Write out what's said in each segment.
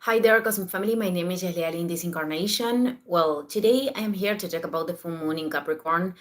Hi there, Cosmic Family. My name is Leal in this incarnation. Well, today I am here to talk about the full moon in Capricorn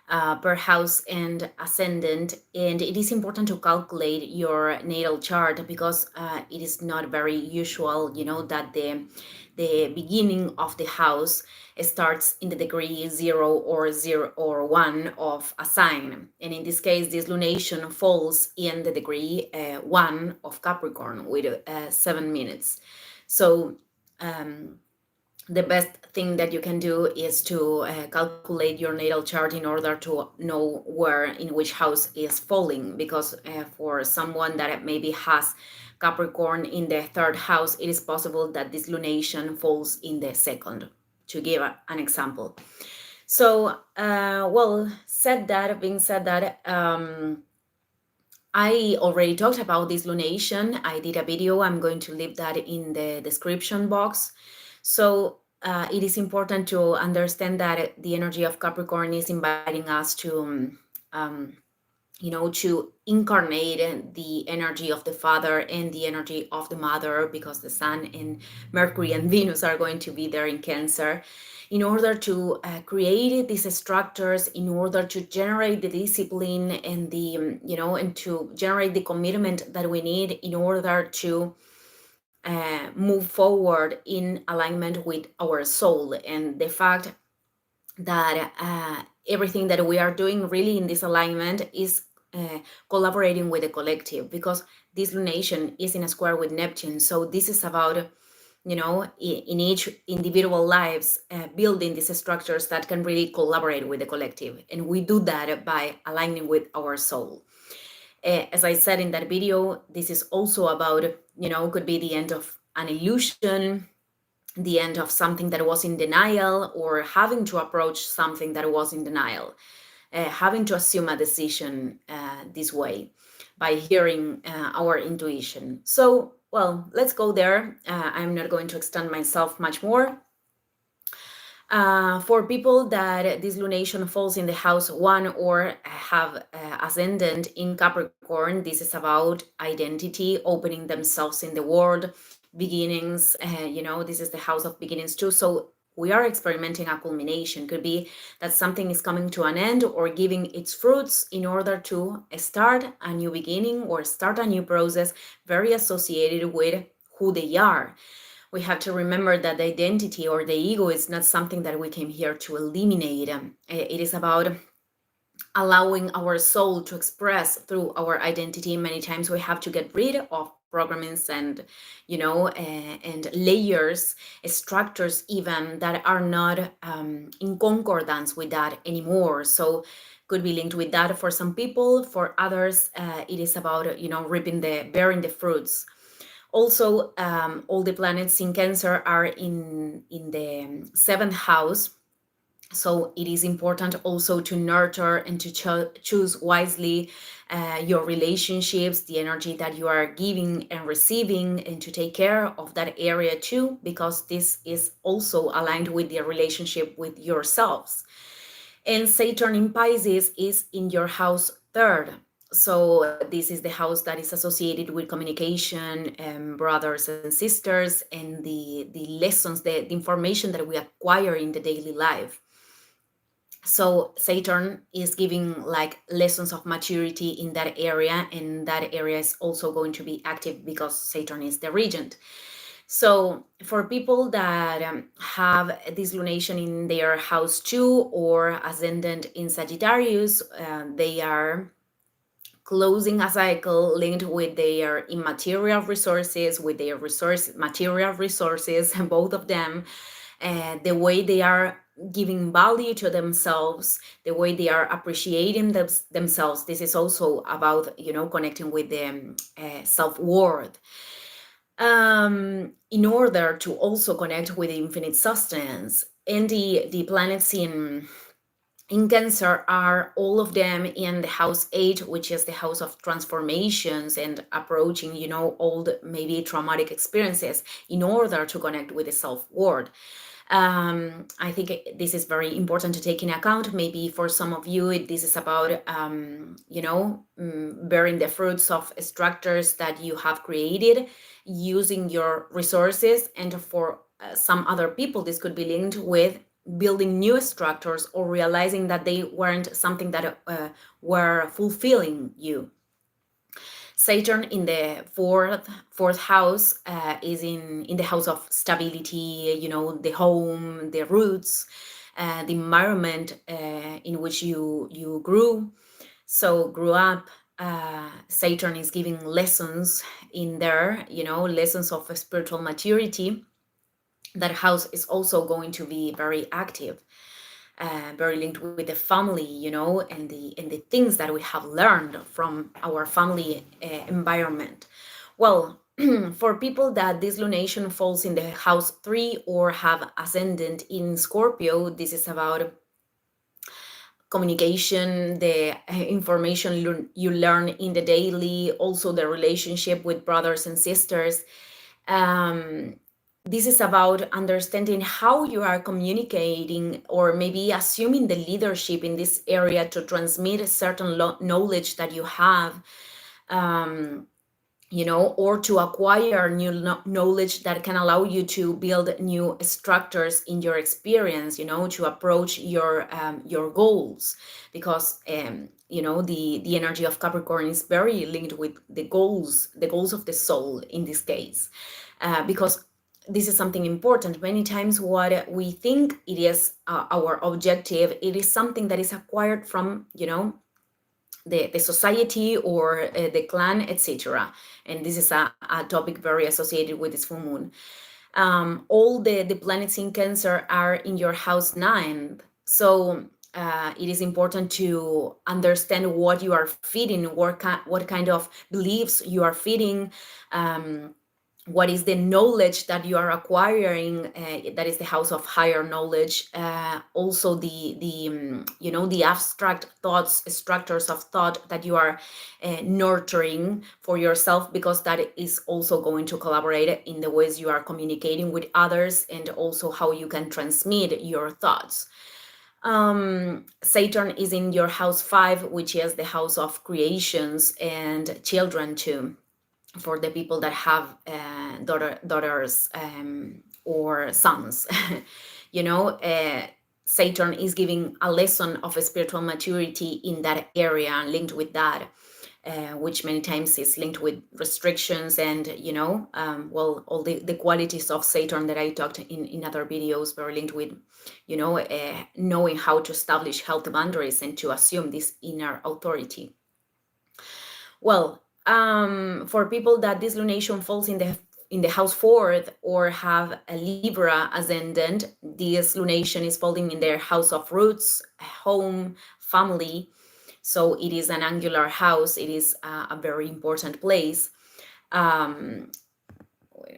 per house and ascendant. And it is important to calculate your natal chart because it is not very usual, that the beginning of the house starts in the degree 0 or 1 of a sign. And in this case, this lunation falls in the degree 1 of Capricorn with 7 minutes. So the best thing that you can do is to calculate your natal chart in order to know where in which house is falling, because for someone that maybe has Capricorn in the third house, it is possible that this lunation falls in the second, to give an example. So being said that, I already talked about this lunation. I did a video. I'm going to leave that in the description box. So it is important to understand that the energy of Capricorn is inviting us to incarnate the energy of the father and the energy of the mother, because the sun and Mercury and Venus are going to be there in Cancer, in order to create these structures, in order to generate the discipline and and to generate the commitment that we need in order to move forward in alignment with our soul. And the fact that everything that we are doing really in this alignment is collaborating with the collective, because this lunation is in a square with Neptune. So this is about, in each individual lives, building these structures that can really collaborate with the collective. And we do that by aligning with our soul. As I said in that video, this is also about, could be the end of an illusion, the end of something that was in denial, or having to approach something that was in denial, having to assume a decision this way by hearing our intuition. So, well, let's go there. I'm not going to extend myself much more. For people that this lunation falls in the house 1 or have ascendant in Capricorn, this is about identity, opening themselves in the world, beginnings. This is the house of beginnings too. So we are experimenting a culmination. Could be that something is coming to an end or giving its fruits in order to start a new beginning or start a new process, very associated with who they are. We have to remember that the identity or the ego is not something that we came here to eliminate. It is about allowing our soul to express through our identity. Many times we have to get rid of programmings and and layers, structures even, that are not in concordance with that anymore. So could be linked with that for some people. For others, it is about bearing the fruits. Also, all the planets in Cancer are in the 7th house. So it is important also to nurture and to choose wisely your relationships, the energy that you are giving and receiving, and to take care of that area too, because this is also aligned with your relationship with yourselves. And Saturn in Pisces is in your house 3rd. So this is the house that is associated with communication, brothers and sisters, and the lessons, the information that we acquire in the daily life. So Saturn is giving like lessons of maturity in that area, and that area is also going to be active because Saturn is the regent. So for people that have this lunation in their house 2 or ascendant in Sagittarius, they are closing a cycle linked with their immaterial resources, with their material resources, both of them, the way they are giving value to themselves, the way they are appreciating themselves. This is also about, connecting with the self-worth. In order to also connect with infinite sustenance. And the planets in in Cancer are all of them in the house 8, which is the house of transformations and approaching, old, maybe traumatic experiences in order to connect with the self-worth. I think this is very important to take in account. Maybe for some of you, this is about, bearing the fruits of structures that you have created using your resources. And for some other people, this could be linked with building new structures or realizing that they weren't something that were fulfilling you. Saturn in the fourth house is in the house of stability, the home, the roots, the environment in which you grew up. Saturn is giving lessons in there, lessons of spiritual maturity. That house is also going to be very active, very linked with the family, and the things that we have learned from our family environment. Well, for people that this lunation falls in the house 3 or have ascendant in Scorpio, this is about communication, the information you learn in the daily, also the relationship with brothers and sisters. This is about understanding how you are communicating, or maybe assuming the leadership in this area to transmit a certain knowledge that you have, or to acquire new knowledge that can allow you to build new structures in your experience, to approach your goals, because the energy of Capricorn is very linked with the goals of the soul in this case, because this is something important. Many times what we think it is our objective, it is something that is acquired from, the society or the clan, etc. And this is a topic very associated with this full moon. All the planets in Cancer are in your house 9. So it is important to understand what you are feeding, what kind of beliefs you are feeding, what is the knowledge that you are acquiring, that is the house of higher knowledge. Also the abstract thoughts, structures of thought that you are nurturing for yourself, because that is also going to collaborate in the ways you are communicating with others, and also how you can transmit your thoughts. Saturn is in your house 5, which is the house of creations and children too, for the people that have daughters or sons. Saturn is giving a lesson of a spiritual maturity in that area, linked with that, which many times is linked with restrictions and, all the qualities of Saturn that I talked in other videos, very linked with, knowing how to establish healthy boundaries and to assume this inner authority. Well, for people that this lunation falls in the house 4th or have a Libra ascendant, this lunation is falling in their house of roots, home, family. So it is an angular house. It is a very important place. Wait a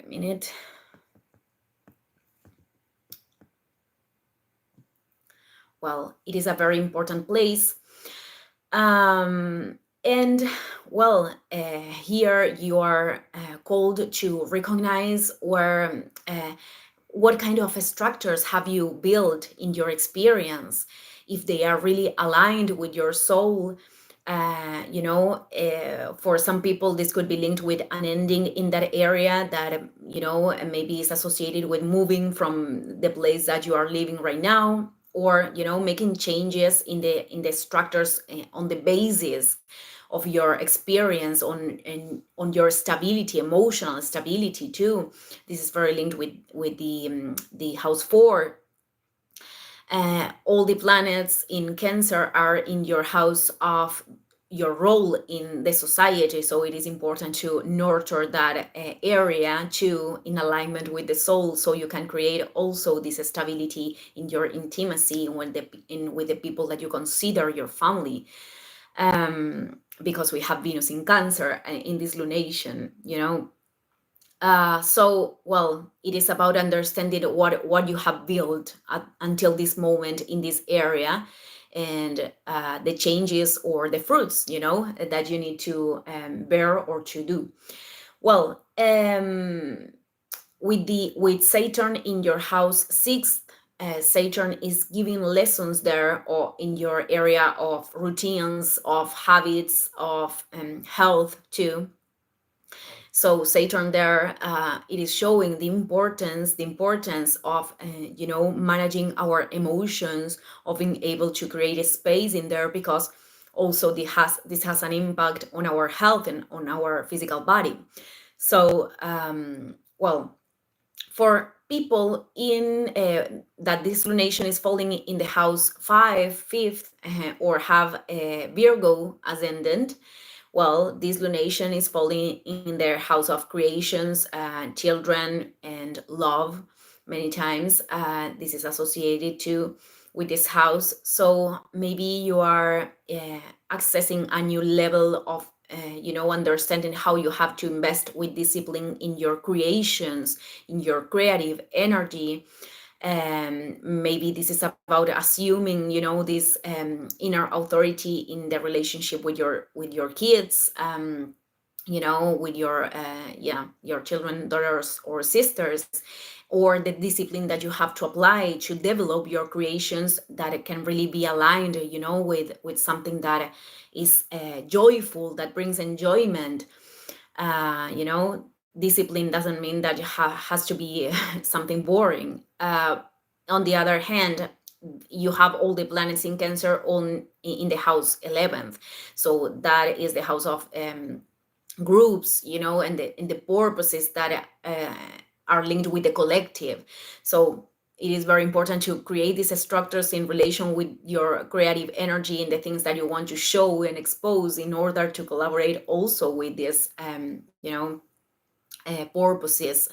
minute. Well, it is a very important place. And well, here you are called to recognize what kind of structures have you built in your experience, if they are really aligned with your soul. For some people, this could be linked with an ending in that area that, maybe is associated with moving from the place that you are living right now, or, making changes in the structures on the basis of your experience, on your stability, emotional stability too. This is very linked with the house 4. All the planets in Cancer are in your house of your role in the society, so it is important to nurture that area too, in alignment with the soul, so you can create also this stability in your intimacy with the people that you consider your family, because we have Venus in Cancer in this lunation, so, well, it is about understanding what you have built until this moment in this area, and the changes or the fruits, that you need to bear or to do. Well, with Saturn in your house 6th, Saturn is giving lessons there, or in your area of routines, of habits, of health too. So Saturn there, it is showing the importance of managing our emotions, of being able to create a space in there, because also this has an impact on our health and on our physical body. So well, for people in that this lunation is falling in the house 5th, or have a Virgo ascendant, well, this lunation is falling in their house of creations, children, and love. Many times this is associated with this house. So maybe you are accessing a new level of understanding how you have to invest with discipline in your creations, in your creative energy. Maybe this is about assuming this inner authority in the relationship with your kids, with your children, daughters or sisters, or the discipline that you have to apply to develop your creations, that it can really be aligned with something that is joyful, that brings enjoyment. Discipline doesn't mean that has to be something boring. On the other hand, you have all the planets in Cancer in the house 11th, so that is the house of groups, and the purposes that are linked with the collective. So it is very important to create these structures in relation with your creative energy and the things that you want to show and expose, in order to collaborate also with these purposes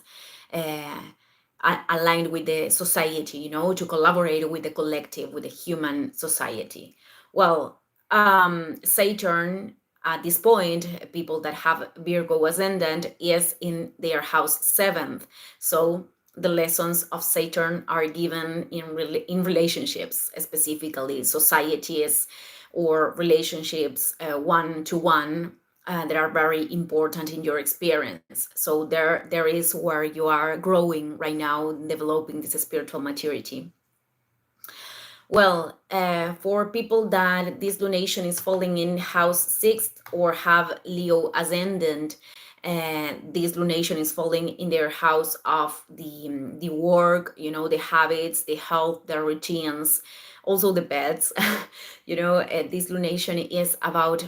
aligned with the society, to collaborate with the collective, with the human society. Well, Saturn at this point, people that have Virgo ascendant, is in their house 7th. So the lessons of Saturn are given in relationships, specifically societies or relationships one-to-one, that are very important in your experience. So there is where you are growing right now, developing this spiritual maturity. Well, for people that this lunation is falling in house 6th or have Leo ascendant, this lunation is falling in their house of the work, the habits, the health, the routines, also the pets. This lunation is about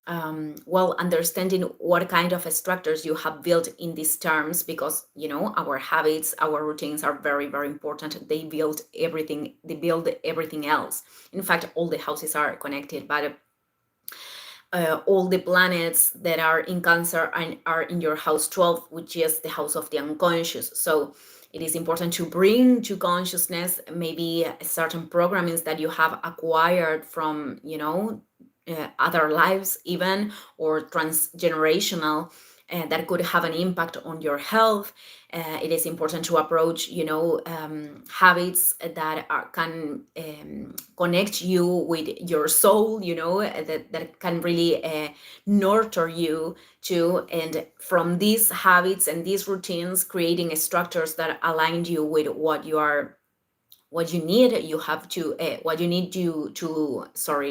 understanding what kind of structures you have built in these terms, because our habits, our routines are very, very important. They build everything else. In fact, all the houses are connected, but all the planets that are in Cancer are in your house 12, which is the house of the unconscious. So it is important to bring to consciousness maybe certain programmings that you have acquired from other lives even, or transgenerational, that could have an impact on your health. It is important to approach habits that can connect you with your soul, that can really nurture you too, and from these habits and these routines, creating structures that align you with what you need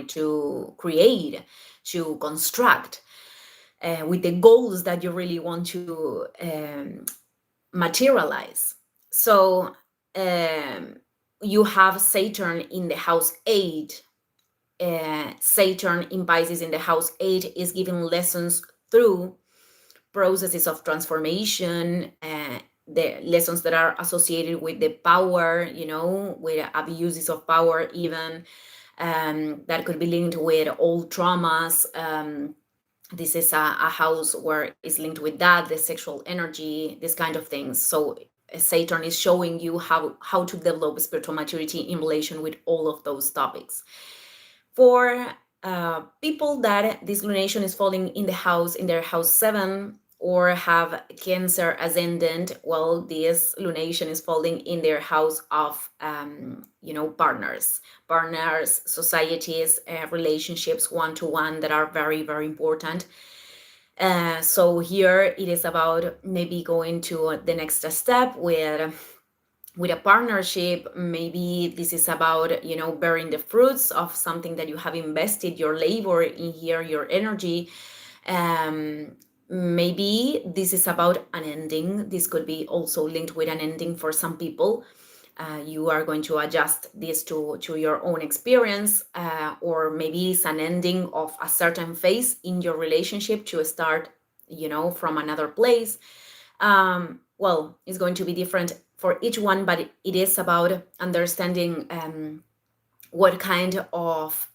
to create, to construct, with the goals that you really want to materialize. So you have Saturn in the house 8. Saturn in Pisces in the house 8 is giving lessons through processes of transformation, the lessons that are associated with the power, with abuses of power even, that could be linked with old traumas. This is a house where it's linked with that, the sexual energy, this kind of things. So Saturn is showing you how to develop spiritual maturity in relation with all of those topics. For people that this lunation is falling in their house 7, or have Cancer Ascendant, well, this lunation is falling in their house of, partners, societies, relationships, one-to-one, that are very, very important. So here it is about maybe going to the next step with a partnership. Maybe this is about, bearing the fruits of something that you have invested your labor in here, your energy. Maybe this is about an ending. This could be also linked with an ending for some people. You are going to adjust this to your own experience, or maybe it's an ending of a certain phase in your relationship to start, from another place. Well, it's going to be different for each one, but it is about understanding what kind of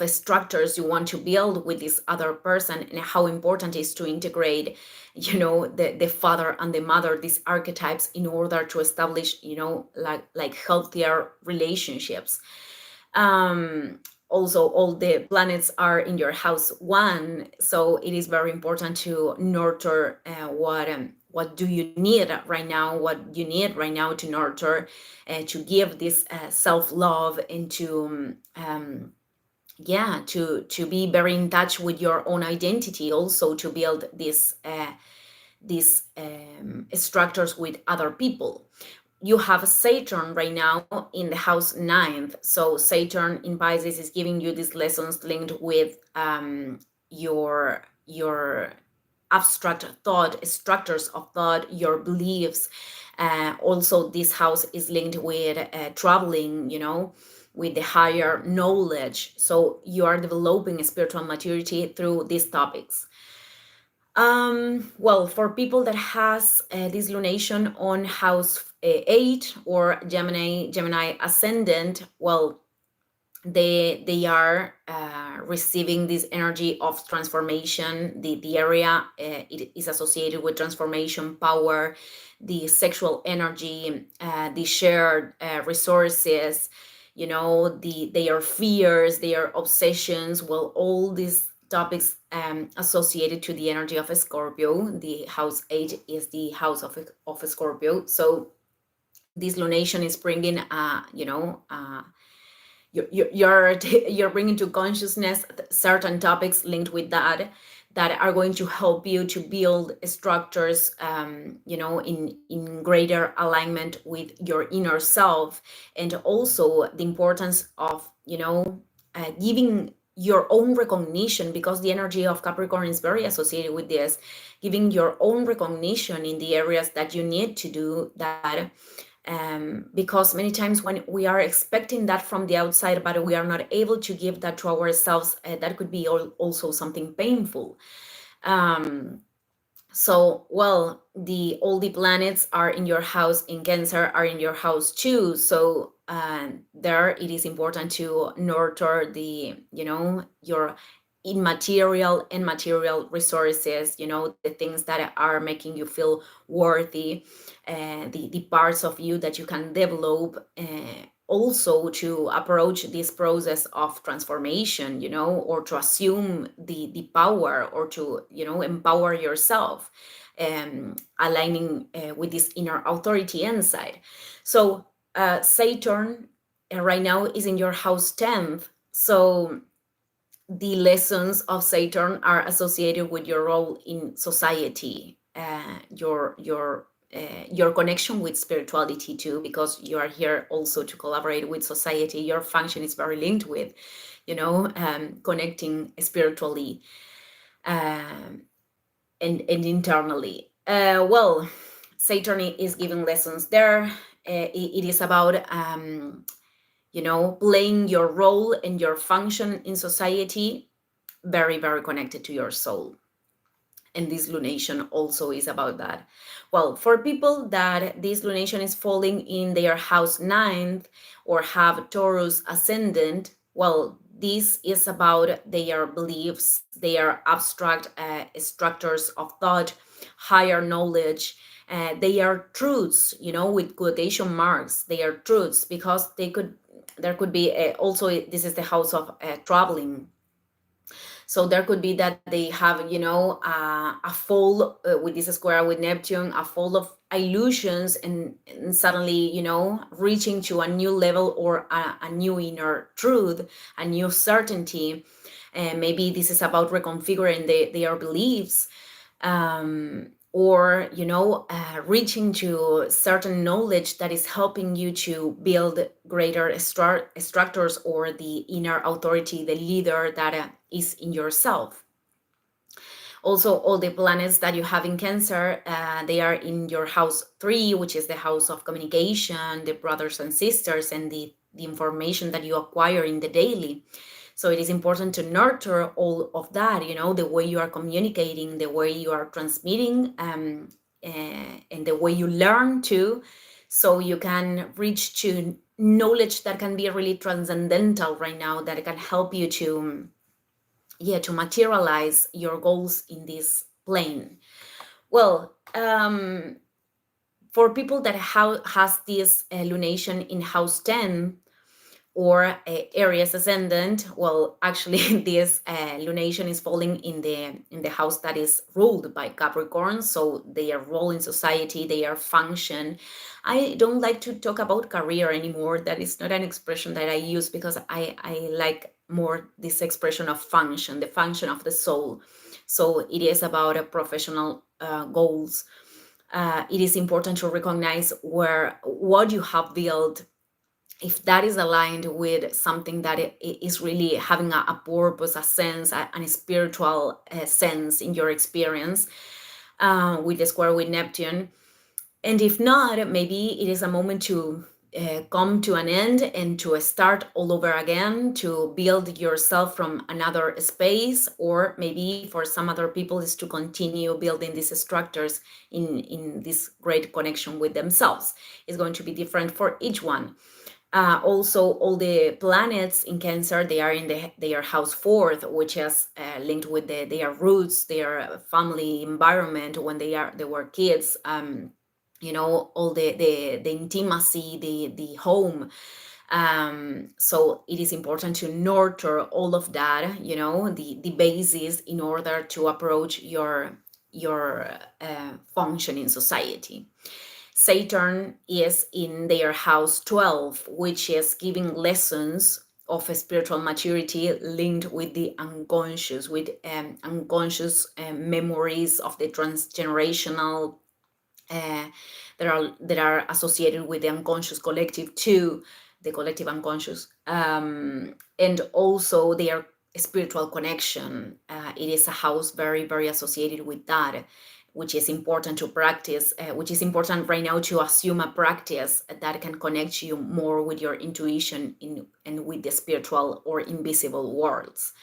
structures you want to build with this other person, and how important it is to integrate, the father and the mother, these archetypes, in order to establish, like healthier relationships. Also, all the planets are in your house 1, so it is very important to nurture what do you need right now, what you need right now to nurture, to give this self-love, and to be very in touch with your own identity, also to build these structures with other people. You have Saturn right now in the house 9th. So Saturn in Pisces is giving you these lessons linked with your abstract thought, structures of thought, your beliefs. Also, this house is linked with traveling, with the higher knowledge. So you are developing spiritual maturity through these topics. Well, for people that has this lunation on house 8 or Gemini Ascendant, well, they are receiving this energy of transformation. The area it is associated with transformation, power, the sexual energy, the shared resources, their fears, their obsessions. Well, all these topics associated to the energy of a Scorpio. The house 8 is the house of a Scorpio. So this lunation is bringing, you're bringing to consciousness certain topics linked with that are going to help you to build structures, in greater alignment with your inner self, and also the importance of, giving your own recognition, because the energy of Capricorn is very associated with this, giving your own recognition in the areas that you need to do that. Because many times when we are expecting that from the outside, but we are not able to give that to ourselves, that could be also something painful. So, well, all the planets are in your house in Cancer, are in your house too. So there it is important to nurture your immaterial and material resources, the things that are making you feel worthy, the parts of you that you can develop, also to approach this process of transformation, or to assume the power, or to, empower yourself, aligning with this inner authority inside. So Saturn right now is in your house 10th. So the lessons of Saturn are associated with your role in society, your connection with spirituality too, because you are here also to collaborate with society. Your function is very linked with, connecting spiritually and internally. Well, Saturn is giving lessons there. It is about playing your role and your function in society, very, very connected to your soul. And this lunation also is about that. Well, for people that this lunation is falling in their house 9th or have Taurus ascendant, well, this is about their beliefs, their abstract structures of thought, higher knowledge. They are truths, with quotation marks. They are truths because there could be also, this is the house of traveling. So there could be that they have, a fall with this square with Neptune, a fall of illusions, and suddenly, reaching to a new level or a new inner truth, a new certainty. And maybe this is about reconfiguring their beliefs, or reaching to certain knowledge that is helping you to build greater structures, or the inner authority, the leader that is in yourself. Also, all the planets that you have in Cancer, they are in your house 3, which is the house of communication, the brothers and sisters, and the information that you acquire in the daily. So it is important to nurture all of that, the way you are communicating, the way you are transmitting, and the way you learn too, so you can reach to knowledge that can be really transcendental right now, that can help you to materialize your goals in this plane. Well, for people that has this lunation in house 10, or Aries ascendant, well, actually this lunation is falling in the house that is ruled by Capricorn, so they are role in society, they are function. I don't like to talk about career anymore. That is not an expression that I use, because I like more this expression of function, the function of the soul. So it is about a professional goals. It is important to recognize what you have built, if that is aligned with something that is really having a purpose, a sense, a spiritual sense in your experience, with the square with Neptune. And if not, maybe it is a moment to come to an end and to start all over again, to build yourself from another space, or maybe for some other people is to continue building these structures in this great connection with themselves. It's going to be different for each one. Also, all the planets in Cancer, they are in their house 4th, which is linked with their roots, their family environment when they were kids. All the intimacy, the home. So it is important to nurture all of that, the basis, in order to approach your function in society. Saturn is in their house 12, which is giving lessons of a spiritual maturity linked with the unconscious, with unconscious memories of the transgenerational that are associated with the unconscious collective too, the collective unconscious, and also their spiritual connection. It is a house very, very associated with that, which is important to practice, which is important right now to assume a practice that can connect you more with your intuition and with the spiritual or invisible worlds.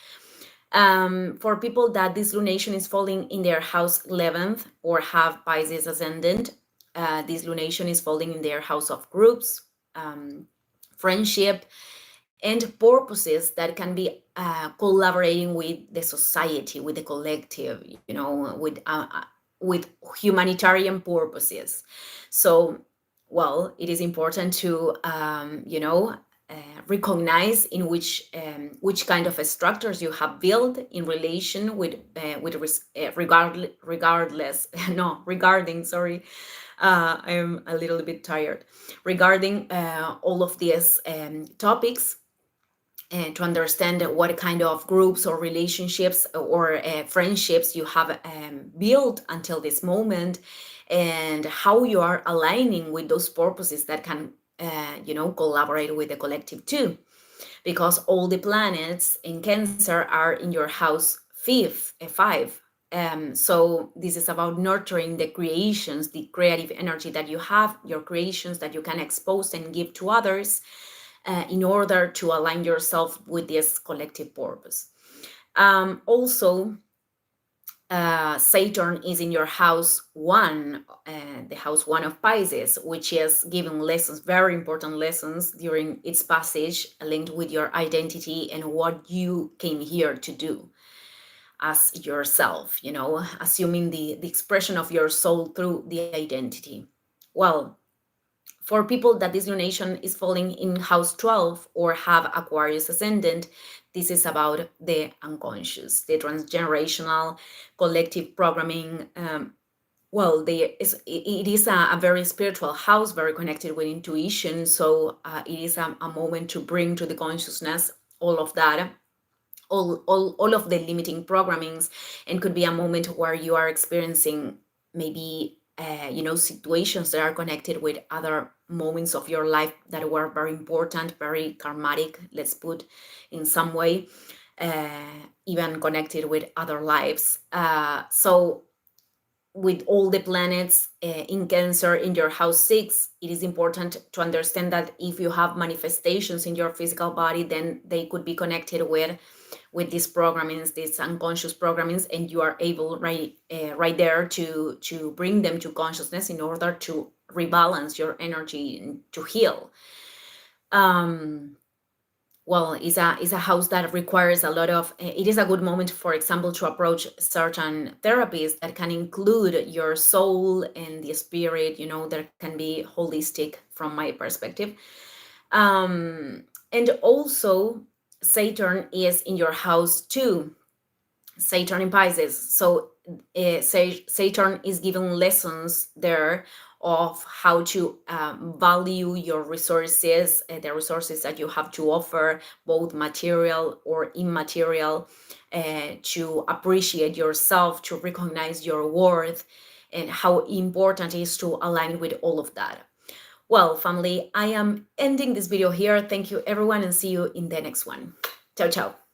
For people that this lunation is falling in their house 11th or have Pisces ascendant, this lunation is falling in their house of groups, friendship, and purposes that can be collaborating with the society, with the collective, with humanitarian purposes. So, well, it is important to recognize in which kind of structures you have built in relation with regardless no regarding sorry I'm a little bit tired, regarding all of these topics, to understand what kind of groups or relationships or friendships you have built until this moment, and how you are aligning with those purposes that can collaborate with the collective too, because all the planets in Cancer are in your house 5. So this is about nurturing the creations, the creative energy that you have, your creations that you can expose and give to others, in order to align yourself with this collective purpose. Also, Saturn is in your house 1, the house 1 of Pisces, which is giving lessons, very important lessons during its passage, linked with your identity and what you came here to do as yourself, assuming the expression of your soul through the identity. Well, For people that this lunation is falling in house 12 or have Aquarius ascendant, this is about the unconscious, the transgenerational collective programming. Well, it is a very spiritual house, very connected with intuition. So it is a moment to bring to the consciousness all of that, all of the limiting programmings, and could be a moment where you are experiencing maybe situations that are connected with other moments of your life that were very important, very karmatic, let's put in some way, even connected with other lives. So with all the planets in Cancer in your house 6, it is important to understand that if you have manifestations in your physical body, then they could be connected with these programmings, these unconscious programmings, and you are able right there to bring them to consciousness in order to rebalance your energy and to heal. Well, it's a house that requires a lot of, it is a good moment, for example, to approach certain therapies that can include your soul and the spirit, that can be holistic from my perspective. And also, Saturn is in your house 2, Saturn in Pisces. So Saturn is giving lessons there of how to value your resources, the resources that you have to offer, both material or immaterial, to appreciate yourself, to recognize your worth, and how important it is to align with all of that. Well, family, I am ending this video here. Thank you, everyone, and see you in the next one. Ciao, ciao.